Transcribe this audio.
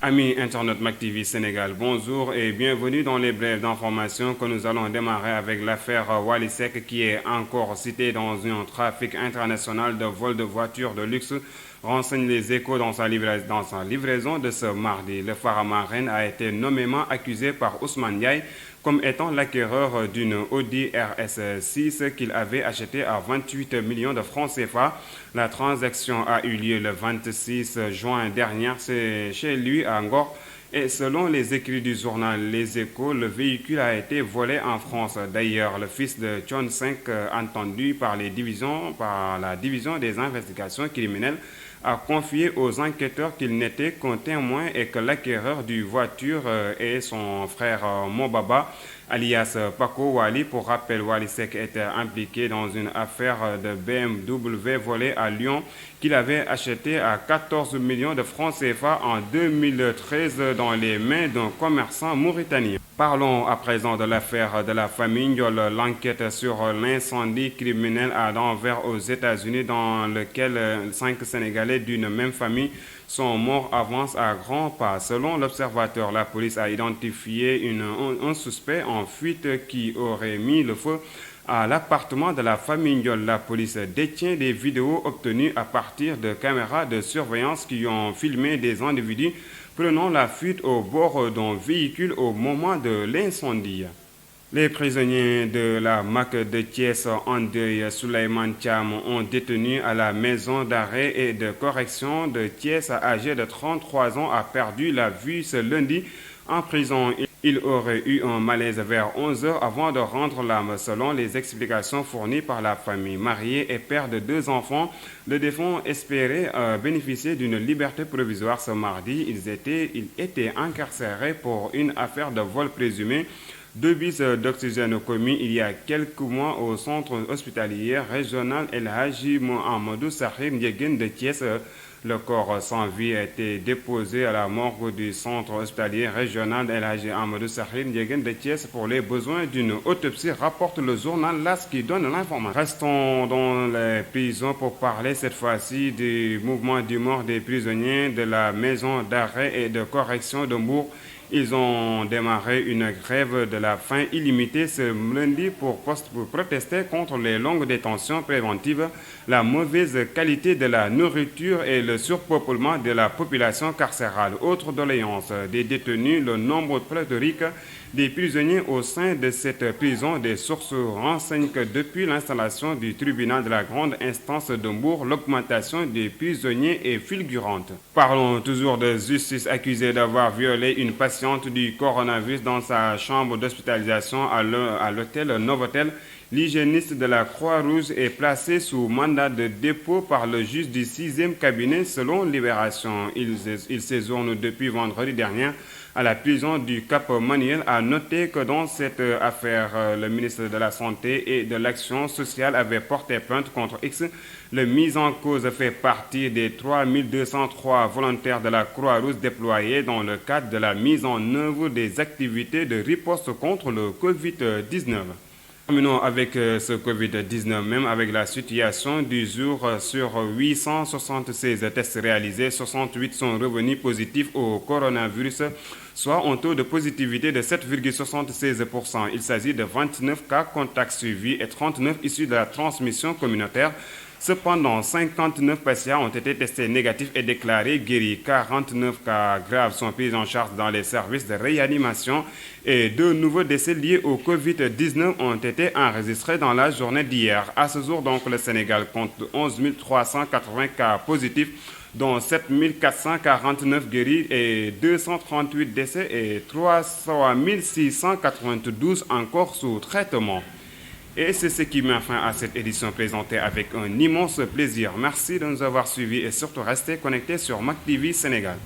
Amis internautes MacTV Sénégal, bonjour et bienvenue dans les brèves d'information que nous allons démarrer avec l'affaire Wally Seck qui est encore citée dans un trafic international de vol de voitures de luxe, renseigne les Échos dans sa livraison de ce mardi. Le Faramareen a été nommément accusé par Ousmane Ndiaye comme étant l'acquéreur d'une Audi RS6 qu'il avait achetée à 28 millions de francs CFA. La transaction a eu lieu le 26 juin dernier chez lui à Ngor. Et selon les écrits du journal Les Échos, le véhicule a été volé en France. D'ailleurs, le fils de Thione 5, entendu par la division des investigations criminelles, a confié aux enquêteurs qu'il n'était qu'un témoin et que l'acquéreur du voiture est son frère Mobaba, alias Paco Wally. Pour rappel, Wally Seck était impliqué dans une affaire de BMW volée à Lyon qu'il avait acheté à 14 millions de francs CFA en 2013 dans les mains d'un commerçant mauritanien. Parlons à présent de l'affaire de la famille Ndiol, l'enquête sur l'incendie criminel à Denver aux États-Unis dans lequel 5 Sénégalais d'une même famille sont morts avance à grands pas. Selon l'observateur, la police a identifié un suspect en fuite qui aurait mis le feu à l'appartement de la famille Ndiol. La police détient des vidéos obtenues à partir de caméras de surveillance qui ont filmé des individus prenant la fuite au bord d'un véhicule au moment de l'incendie. Les prisonniers de la MAC de Thiès en deuil, Souleymane Thiam, ont détenu à la maison d'arrêt et de correction de Thiès, âgé de 33 ans, a perdu la vue ce lundi en prison. Il aurait eu un malaise vers 11 heures avant de rendre l'âme, selon les explications fournies par la famille. Marié et père de 2 enfants, le défunt espérait bénéficier d'une liberté provisoire ce mardi. Il était incarcéré pour une affaire de vol présumé. 2 bis d'oxygène commis il y a quelques mois au centre hospitalier régional El Hadji Mohamedou Sakhir Ndiéguène de Thiès. Le corps sans vie a été déposé à la morgue du centre hospitalier régional El Hadji Amadou Sakhir Ndiéguène de Thiès pour les besoins d'une autopsie, rapporte le journal LAS qui donne l'information. Restons dans les prisons pour parler cette fois-ci du mouvement d'humeur des prisonniers de la maison d'arrêt et de correction de Mbour. Ils ont démarré une grève de la faim illimitée ce lundi pour protester contre les longues détentions préventives, la mauvaise qualité de la nourriture et le surpeuplement de la population carcérale. Autre doléance des détenus, le nombre pléthorique des prisonniers au sein de cette prison. Des sources renseignent que depuis l'installation du tribunal de la grande instance de Mbour, l'augmentation des prisonniers est fulgurante. Parlons toujours de justice. Accusée d'avoir violé une patiente du coronavirus dans sa chambre d'hospitalisation à l'hôtel Novotel, l'hygiéniste de la Croix-Rouge est placé sous mandat de dépôt par le juge du 6e cabinet selon Libération. Il séjourne depuis vendredi dernier à la prison du Cap Manuel. A noter que dans cette affaire, le ministre de la Santé et de l'Action sociale avait porté plainte contre X. Le mis en cause fait partie des 3203 volontaires de la Croix-Rouge déployés dans le cadre de la mise en œuvre des activités de riposte contre le Covid-19. Terminons avec ce Covid-19, même avec la situation du jour. Sur 876 tests réalisés, 68 sont revenus positifs au coronavirus, soit un taux de positivité de 7,76%. Il s'agit de 29 cas contacts suivis et 39 issus de la transmission communautaire. Cependant, 59 patients ont été testés négatifs et déclarés guéris. 49 cas graves sont pris en charge dans les services de réanimation et 2 nouveaux décès liés au Covid-19 ont été enregistrés dans la journée d'hier. À ce jour, donc, le Sénégal compte 11 380 cas positifs, dont 7 449 guéris et 238 décès et 3 692 encore sous traitement. Et c'est ce qui met fin à cette édition présentée avec un immense plaisir. Merci de nous avoir suivis et surtout restez connectés sur MacTV Sénégal.